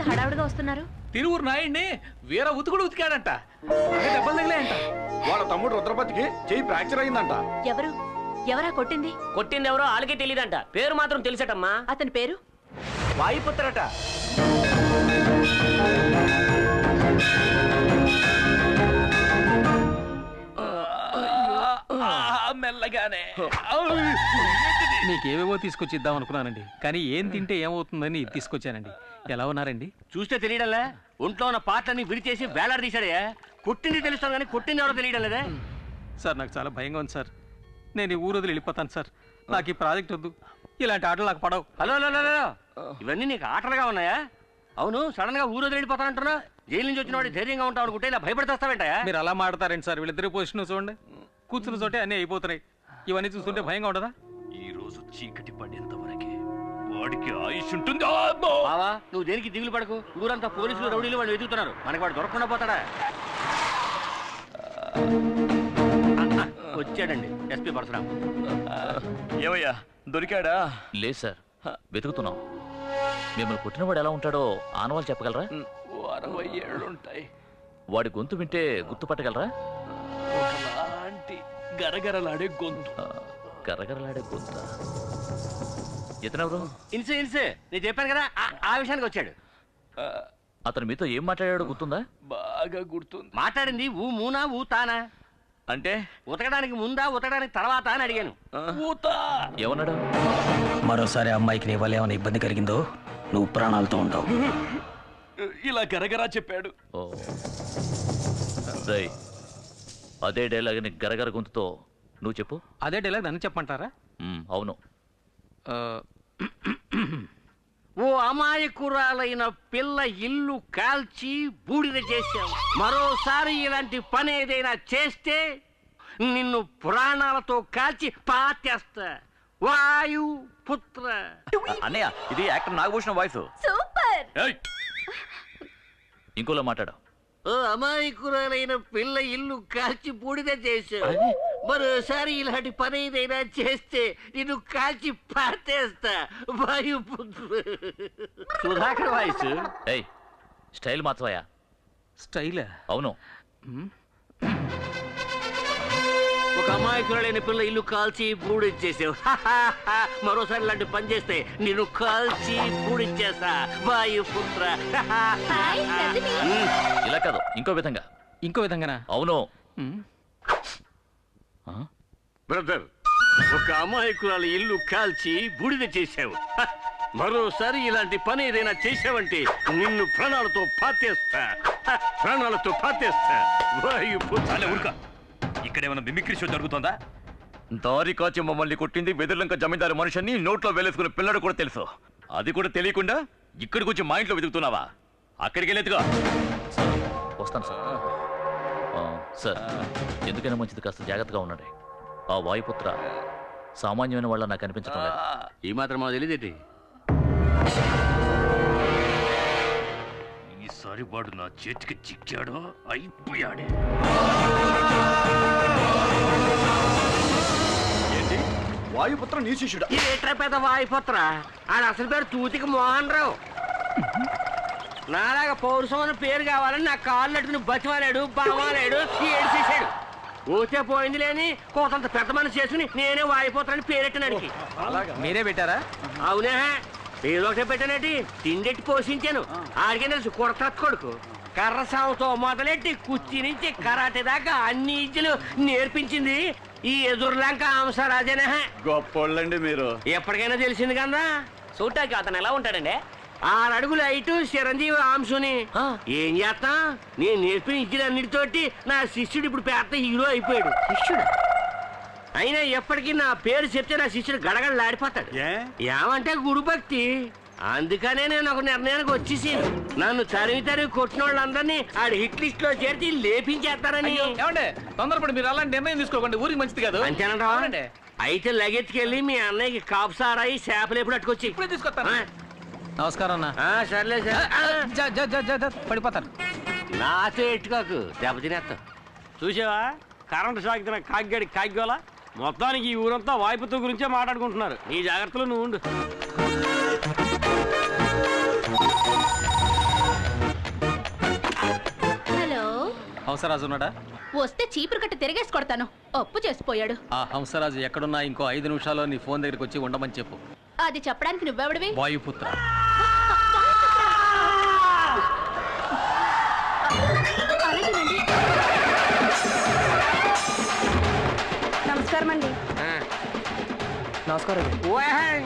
హడావుడిగా వస్తున్నారు? తిరువురు నాయుడిని వీర ఉతుకుడు ఉతికాడంట, దెబ్బలు తగిలాయంట. వాళ్ళ తమ్ముడు రుద్రపతికి చెయ్యి ఫ్రాక్చర్ అయిందంట. ఎవరా కొట్టింది? కొట్టింది ఎవరో వాళ్ళకి తెలియదంట, పేరు మాత్రం తెలిసటమ్మా. అతని పేరు వాయుపుత్రట. మెల్లగానే నీకేవేవో తీసుకొచ్చి ఇద్దాం అనుకున్నానండి, కానీ ఏం తింటే ఏమవుతుందని తీసుకొచ్చానండి. ఎలా ఉన్నారండి? చూస్తే తెలియడంలే, ఒంట్లో ఉన్న పాటలన్నీ విడిచేసి వేలాడ తీశాడే. కొట్టింది తెలుస్తాను కానీ కొట్టింది ఎవరో తెలియడం లేదే. సార్ నాకు చాలా భయంగా ఉంది సార్, నేను ఈ ఊరు వదిలి వెళ్ళిపోతాను సార్. నాకు ఈ ప్రాజెక్ట్ వద్దు, ఇలాంటి ఆటలు నాకు పడవు. హలో, ఇవన్నీ నీకు ఆటలుగా ఉన్నాయా? అవును, సడన్ గా ఊరు వదిలి వెళ్ళిపోతానంటున్నా. జైలు నుంచి వచ్చిన వాడు ధైర్యంగా ఉంటావు అనుకుంటే ఇలా భయపడతాస్తావేంటయా? మీరు అలా మాడతారండి సార్. వీళ్ళిద్దరి పొజిషన్ చూడండి, కూర్చున్న చోటే అన్నీ అయిపోతున్నాయి. ఇవన్నీ చూస్తుంటే భయంగా ఉండదా? ఈ రోజు చీకటి పడేంత వరకే వాడికి ఆయుష్ ఉంటుంది. బావా, నువ్వు దేనికి దిగులు పడకు. ఊరంతా పోలీసులు రౌడీలు వాళ్ళు వెతుకుతున్నారు, మనకి వాడు దొరకకుండా పోతాడా? వచ్చాడండి ఎస్పీ పరశురాం. ఏమయ్యా దొరికాడా? లేదు సార్, వెతుకుతున్నాం. మిమ్మల్ని పుట్టినవాడు ఎలా ఉంటాడో ఆనవాళ్ళు చెప్పగలరా? 60 ఏళ్ళుంటాయి. వాడి గొంతు వింటే గుర్తుపట్టగలరా? ఒకలాంటి గరగరలాడే గొంతు. గరగరలాడే గొంత. ఇతనెవరు? ఇన్సే నేను చెప్పాను కదా, ఆ విషయానికి వచ్చాడు. అతను మీతో ఏం మాట్లాడాడో గుర్తుందా? బాగా గుర్తుంది. మాట్లాడింది ఊ మూనా ఊ తానా అంటే ఉతకడానికి ముందా ఉతకడానికి తర్వాత అని అడిగాను. ఏమన్నాడు? మరోసారి అమ్మాయికి నీ వల్ల ఏమైనా ఇబ్బంది కలిగిందో నువ్వు ప్రాణాలతో ఉండవు. ఇలా గరగరా చెప్పాడు. అదే డైలాగ్ గరగర గొంతుతో నువ్వు చెప్పు. అదే డైలాగ్ నన్ను చెప్పమంటారా? అవును. ఓ అమాయకురాలైన పిల్ల ఇల్లు కాల్చి బూడిద చేశావు. మరోసారి ఇలాంటి పని ఏదైనా చేస్తే నిన్ను ప్రాణాలతో కాల్చి పాతేస్తా. వాయు పుత్ర. అన్నయ్య, ఇది యాక్టర్ నాగభూషణ వాయిస్. సూపర్. ఇంకోలా మాట్లాడు. ఓ అమాయకురాలైన పిల్ల ఇల్లు కాల్చి బూడిద చేశావు. మరోసారి ఇలాంటి పని ఏదైనా చేస్తే నిన్ను కాల్చి పాతేస్తా. వాయుపుత్ర. సుధాకర్ వాయిస్. స్టైల్ మార్చవయ్యా. స్టైలా? అవును. ఒక అమాయకురాలైన పిల్ల ఇల్లు కాల్చి బూడిచ్చేసావు. మరోసారి ఇలాంటి పని చేస్తే నిన్ను కాల్చి బూడిచ్చేస్తా. వాయుపుత్ర. ఇలా కాదు, ఇంకో విధంగా. ఇంకో విధంగానా? అవును. బ్రదర్, ఒక అమాయకురాలు ఇల్లు కాల్చి బూడిద చేశావు. మరోసారి ఇలాంటి పని ఏదైనా చేశావంటే నిన్ను ప్రాణాలతో పాతేస్తా. ప్రాణాలతో పాతేస్తా. ఊరుక. ఇక్కడేమైనా మిమిక్రీ షో జరుగుతుందా? దారి కాచి మమ్మల్ని కొట్టింది వెదుర్లంక జమీందారు మనుషుని నోట్లో వేలేసుకున్న పిల్లడు కూడా తెలుసు. అది కూడా తెలియకుండా ఇక్కడికి వచ్చి మా ఇంట్లో వెతుకుతున్నావా? అక్కడికి వెళ్ళేదిగా. వస్తాను సార్. సార్, ఎందుకైనా మంచిది కాస్త జాగ్రత్తగా ఉండండి. ఆ వాయుపుత్ర సామాన్యమైన వాళ్ళ నాకు అనిపించడం లేదు. ఈ మాత్రం మాకు తెలియదేంటి? ఈసారి వాడు నా చేతికి చిక్కాడో అయిపోయాడే. ఏంటి వాయుపుత్ర నీ శిష్యుడా? ఇదేట్రా పెద్ద వాయుపుత్ర? ఆడ అసలు పేరు తూతికి మోహన్ రావు. నాలాగా పౌరుషం అన్న పేరు కావాలని నా కాళ్ళు అట్టుకుని బతిమాలాడు, బావాలాడు, ఏడు చేశాడు. పోతే పోయింది లేని కోతంత పెద్ద మనసు చేసుకుని నేనే వాయిపోతానని పేరెట్టినానికి. మీరే పెట్టారా? అవునే, ఏదో ఒకటే పెట్టానటి. తిండెట్టి పోషించాను. ఆడికే తెలుసు కొడత కొడుకు. కర్ర సాగుతో మొదలెట్టి కుర్చీ నుంచి కరాటే దాకా అన్ని ఇజ్జలు నేర్పించింది ఈ ఎదురులంక అంశరాజనే. గొప్పోళ్ళండి మీరు. ఎప్పటికైనా తెలిసింది కదా. చూడటానికి అతను ఎలా ఉంటాడండి? 6 అడుగులు హైటు, చిరంజీవి అంశుని. ఏం చేస్తా, నేను నేర్పిన ఇచ్చినన్నిటితోటి నా శిష్యుడు ఇప్పుడు పెద్ద హీరో అయిపోయాడు. శిష్యుడు అయినా ఎప్పటికీ నా పేరు చెప్తే నా శిష్యుడు గడగడలాడిపోతాడు. ఏమంటే గురు భక్తి. అందుకనే నేను ఒక నిర్ణయానికి వచ్చేసాను. నన్ను తరిమి కొట్టిన వాళ్ళందరినీ ఆడి హిట్ లిస్ట్ లో చేర్చి లేపించేస్తారని. ఏమంటే తొందరపడి మీరు అలాంటి నిర్ణయం తీసుకోకండి, ఊరికి మంచిది కాదు. అంతేనంటావా? అయితే లగెత్తుకెళ్ళి మీ అన్నయ్యకి కాపు సారాయి చేపలు ఎప్పుడు అట్టుకొచ్చి ఇప్పుడే తీసుకొస్తాను. నమస్కారం అన్న. సర్లే సార్. పడిపోతారు. నాతో ఎట్టుకోకు, దెబ్బతినేస్తా. చూసావా కరెంట్ షాక్ తిన కాగ్గాడి కాగ్గోలా. మొత్తానికి ఈ ఊరంతా వాయుపుత్ర గురించే మాట్లాడుకుంటున్నారు. నీ జాగ్రత్తలో నువ్వు ఉండు. హంసరాజు ఉన్నాడా? వస్తే చీపురు కట్ట తిరిగేసి కొడతాను. అప్పు చేసిపోయాడు. ఆ హంసరాజు ఎక్కడున్నా ఇంకో 5 నిమిషాల్లో నీ ఫోన్ దగ్గరికి వచ్చి ఉండమని చెప్పు. అది చెప్పడానికి నువ్వెవడివి? వాయుపుత్ర. అలాగేనండి. నమస్కారం అండి.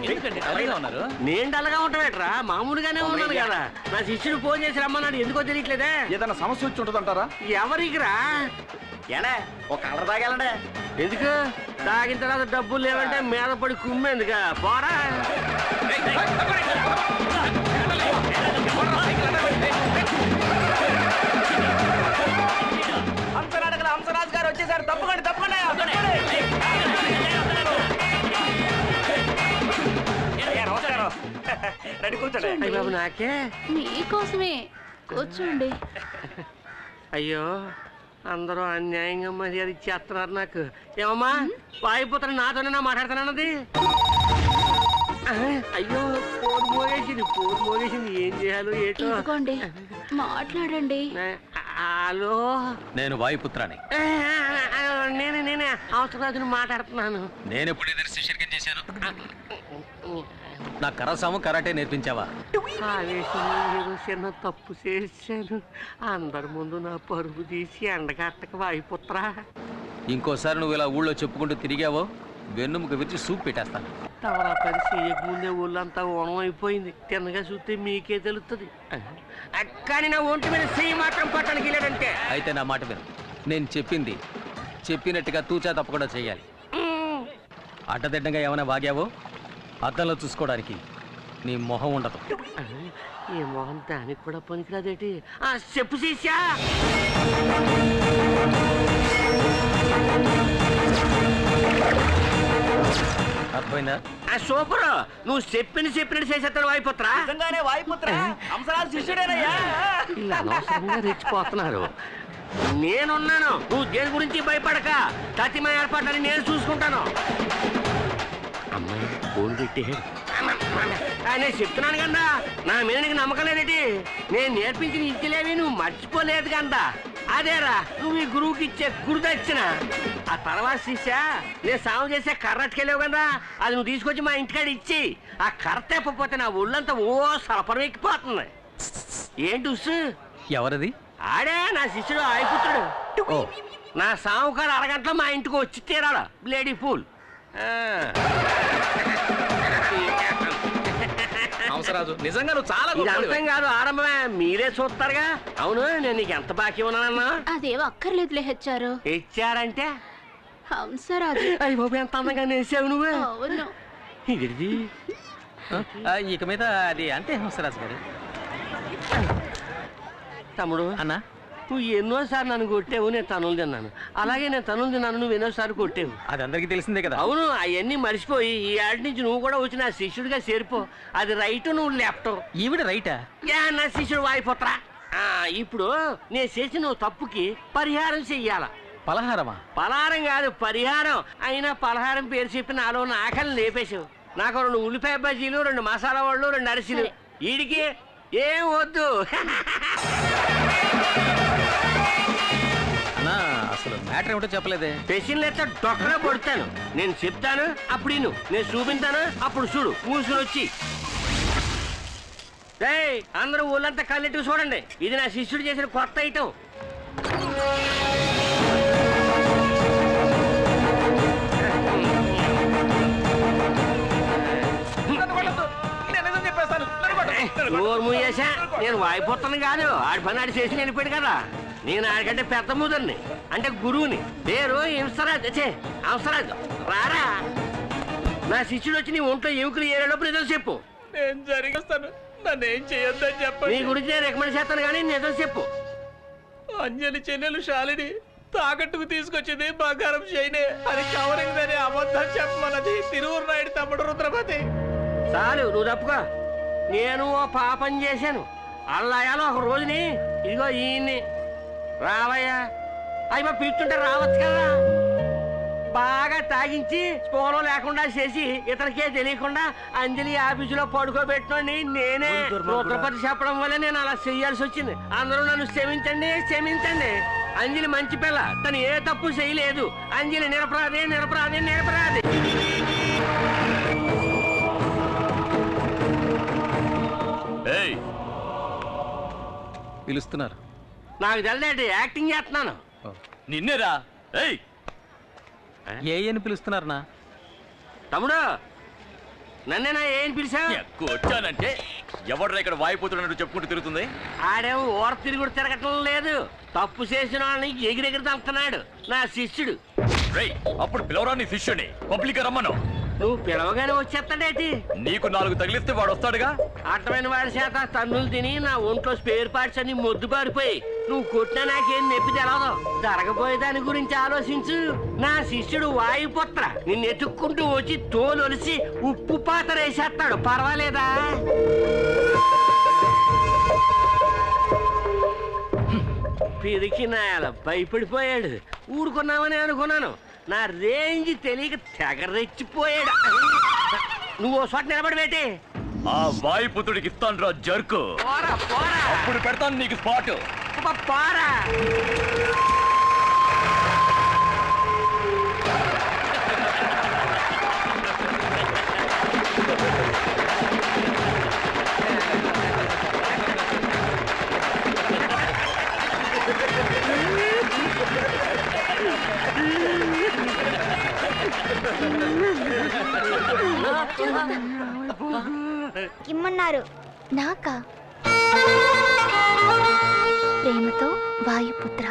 ఎందుకండి డల్గా ఉన్నారు? నేను డల్గా ఉంటావేట్రా? మామూలుగానే ఉన్నాను కదా. నా శిష్యుడు ఫోన్ చేసి రమ్మన్నాడు, ఎందుకో తెలియట్లేదే. ఏదైనా సమస్య వచ్చి ఉంటుందంటారా? ఎవరికిరా? ఏడే ఒక కలర్ తాగాలండే. ఎందుకు? తాగిన తర్వాత డబ్బులు లేవంటే మీద పడి కుమ్మేందుక? పోరా. హంసరాజు గారు వచ్చేసారు. తప్పకుండా తప్పకుండా. రెడీ కూర్చోండి. అయ్య బాబు నాకే. మీకోసమే కూర్చోండి. అయ్యో అందరూ అన్యాయంగా మర్యాద ఇచ్చేస్తున్నారు నాకు. ఏమమ్మా వాయిపోతాను నాతోనే మాట్లాడుతానన్నది. అయ్యో ఫోన్ మోగేసింది ఏం చేయాలో ఏటో. ఇదిగోండి మాట్లాడండి. హలో, నేను వాయుపుత్రాని. నేనే అవసరాజును మాట్లాడుతున్నాను. నేను ఎప్పుడు ఎదురు శిష్యర్గం చేశాను? నా కరసాము కరాటే నేర్పించావా? ఆవేశంలో ఏదో చిన్న తప్పు చేశాను. అందరి ముందు నా పరుగు తీసి ఎండగట్టక వాయిపుత్రా. ఇంకోసారి నువ్వు ఇలా ఊళ్ళో చెప్పుకుంటూ తిరిగావో వెన్నుముక విరిచి సూప్ పెట్టేస్తాను. తవరా పని చేయకముందే ఊళ్ళంతా ఓణం అయిపోయింది. తిన్నగా చూస్తే మీకే తెలుస్తుంది. కానీ నా ఒంటి మీద చెయ్యి మాత్రం పట్టడానికి లేదంటే. అయితే నా మాట విను. నేను చెప్పినట్టుగా తూచా తప్పకుండా చెయ్యాలి. అడ్డదిడ్డంగా ఏమైనా వాగావో అద్దంలో చూసుకోవడానికి నీ మొహం ఉండదు. ఈ మొహం దానికి కూడా పనికిరాదేటి? చెప్పు శిష్యా. అర్థమైందా? సూపర్. నువ్వు చెప్పినట్టు చేసేస్తాడు వాయిపుత్రా. నిజంగానే వాయుపుత్ర హంసరాజు శిష్యుడేనయ్యా. ఇలా అనవసరంగా రెచ్చిపోతున్నారు. నేనున్నాను, నువ్వు దేని గురించి భయపడక. తతిమ ఏర్పాట్లని నేను చూసుకుంటాను. అమ్మాయి ఫోన్ పెట్టి నేను చెప్తున్నాను కదా, నా మీద నీకు నమ్మకం లేదేటి? నేను నేర్పించిన ఇచ్చలేవి నువ్వు మర్చిపోలేదు కదా. అదేరా నువ్వు ఈ గురువుకి ఇచ్చే గురుదక్షిణ. ఆ తర్వాత శిష్య నేను సాగు చేసే కర్ర అట్టుకెళ్ళావు కదా, అది నువ్వు తీసుకొచ్చి మా ఇంటికాడ ఇచ్చి ఆ కర్ర తెప్పపోతే నా ఒళ్ళంతా ఓ సలపరం ఎక్కిపోతుంది. ఏంటి ఉస్సు? ఎవరది? ఆడే నా శిష్యుడు ఆయిపుత్రుడు. ఓ, నా సావుకారు అరగంటలో మా ఇంటికి వచ్చి తీరాల బ్లేడీ ఫూల్. హంసరాజు నిజంగా నువ్వు చాలా ఇది అర్థం కాదు, ఆరంభమే. మీరే చూస్తారుగా. అవును, నేను నీకు ఎంత బాకీ ఉన్నానన్నా? అదేవో అక్కర్లేదులే హెచ్చారు. ఇచ్చారంటే హంసరాజు. అయ్యి బాబు ఎంత అందంగా నేసావు నువ్వు. అవును. ఇది ఇక మీద అది అంతే హంసరాజు గారు. తమ్ముడు అన్నా, నువ్వు ఎన్నోసార్లు నన్ను కొట్టావు, నేను తనులు తిన్నాను. అలాగే నేను తనులు తిన్నాను, నువ్వు ఎన్నోసార్లు కొట్టావు. అది అందరికీ తెలిసిందే కదా. అవును, అవన్నీ మర్చిపోయి ఈ ఆడి నుంచి నువ్వు కూడా వచ్చి నా శిష్యుడిగా చేరిపో. అది రైట్, నువ్వు లెఫ్ట్. ఈవిడ రైటా? నా శిష్యుడు వాయిపోత్రా. ఇప్పుడు నేను చేసిన తప్పుకి పరిహారం చెయ్యాల. పలహారమా? పలహారం కాదు, పరిహారం. అయినా పలహారం పేరు చెప్పి నాలో ఉన్న ఆకలిని లేపేశావు. నాకు 2 ఉల్లిపాయ బజ్జీలు, 2 మసాలా వాళ్ళు, 2 అరిసెలు. వీడికి ఏం వద్దు. అన్నా, అసలు మ్యాటర్ ఏమిటో చెప్పలేదే. పెసిన్లు ఎత్తా డొక్కగా పడుతాను. నేను చెప్తాను అప్పుడు ఇను, నేను చూపించాను అప్పుడు చూడు. మూసుకుని వచ్చి అందరూ ఊళ్ళంతా కళ్ళెట్టుకు చూడండి. ఇది నా శిష్యుడు చేసిన కొత్త ఐటమ్. నోరు మూయేసా. నేను వాయిపోతాను కాదు, ఆడి పని ఆడి చేసి వెళ్ళిపోయాడు కదా. నేను ఆడికంటే పెద్ద ముదర్ని, అంటే గురువుని. పేరు హంసరాజు. రారా, నా శిష్యుడు వచ్చి నీ ఒంట్లో ఎముకలు ఏరేలోపు నిజం చెప్పు. నేను జరిగిస్తాను, నన్ను ఏం చేయొద్దని నీ చెప్పండి. గురించి నేను రికమెండ్ చేస్తాను కానీ నిజం చెప్పు. అంజలి చెన్నెలు శాలిని తాకట్టుకు తీసుకొచ్చింది బంగారం చేయనే అది కవరింగ్ అని అబద్ధం చెప్పమన్నది తిరువురు నాయుడు తమ్ముడు రుద్రపతి. చాలు, నువ్వు తప్పుకో. నేను ఓ పాపం చేశాను. అల్లాయాలో ఒక రోజుని ఇదిగో ఈయన్ని రావయ్యా అయ్యా పిలుస్తుంటే రావచ్చు కదా. బాగా తాగించి స్పోలో లేకుండా చేసి ఇతనికే తెలియకుండా అంజలి ఆఫీసులో పడుకోబెట్టుకోండి. నేనే రుద్రపతి చెప్పడం వల్ల నేను అలా చెయ్యాల్సి వచ్చింది. అందరూ నన్ను క్షమించండి. అంజలి మంచి పిల్ల, తను ఏ తప్పు చేయలేదు. అంజలి నిరపరాధి నిరపరాధి నిరపరాధి. ఏయ్, పిలుస్తున్నారు. నాకు తెలియదు, యాక్టింగ్ చేస్తున్నాను. నిన్నేరా. ఏయ్, ఏ అని పిలుస్తున్నారనా? తమ్ముడు, నన్నేనా ఏం పిలిచా? వచ్చానంటే ఎవడ్రా ఇక్కడ వాయిపోతున్నట్టు చెప్పుకుంటూ తిరుగుతుంది? ఆడేమో ఓర తిరుగుడు తిరగటం లేదు, తప్పు చేసిన వాళ్ళని ఎగిరెగిరి తంపుతున్నాడు. నా శిష్యుడు. రేయ్, అప్పుడు పిలవరా నీ శిష్యుని? పబ్లిక్ రమ్మను. నువ్వు పిలవగానే వచ్చేస్తాడేటి? నీకు 4 తగిలిస్తే వాడు వస్తాడుగా. అర్థమైన వాడి చేత తన్నులు తిని నా ఒంట్లో స్పేర్ పార్ట్స్ అన్ని మొద్దు పారిపోయి నువ్వు కొట్టినా నాకేం నొప్పి తెలవదు. జరగబోయే దాని గురించి ఆలోచించు. నా శిష్యుడు వాయుపుత్ర నిన్ను ఎత్తుక్కుంటూ వచ్చి తోలొలిసి ఉప్పు పాత్ర వేసేస్తాడు. పర్వాలేదా? పిరికి నాయాల భయపడిపోయాడు. ఊరుకున్నామని అనుకున్నాను. నా రేంజ్ తెలియక తెగ రెచ్చిపోయాడు. నువ్వు ఓ చోట నిలబడి పెట్టి ఆ వాయుపుత్రుడికి ఇస్తాను రా జర్కు. పోరా పోరా అప్పుడు పెడతాను నీకు స్పాట్. పోరా. ఇమ్మన్నారు నాకా? ప్రేమతో వాయుపుత్ర.